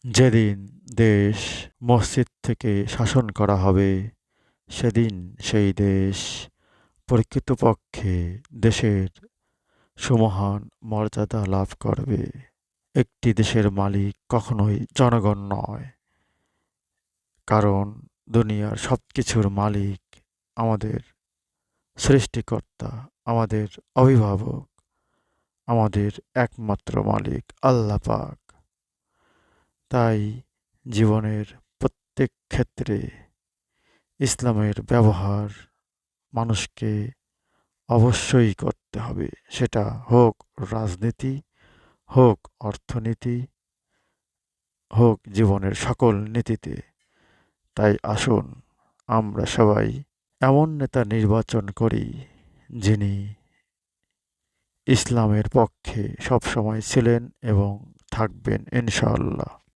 যেদিন দেশ মসজিদ থেকে শাসন করা হবে, সেদিন সেই দেশ প্রকৃতপক্ষে দেশের সুমহান মর্যাদা লাভ করবে। একটি দেশের মালিক কখনোই জনগণ নয়, কারণ দুনিয়ার সবকিছুর মালিক আমাদের সৃষ্টিকর্তা, আমাদের অভিভাবক, আমাদের একমাত্র মালিক আল্লাহ পাক। তাই জীবনের প্রত্যেক ক্ষেত্রে ইসলামের ব্যবহার মানুষকে অবশ্যই করতে হবে। সেটা হোক রাজনীতি, হোক অর্থনীতি, হোক জীবনের সকল নীতিতে। তাই আসুন আমরা সবাই এমন নেতা নির্বাচন করি যিনি ইসলামের পক্ষে সবসময় ছিলেন এবং থাকবেন ইনশাআল্লাহ।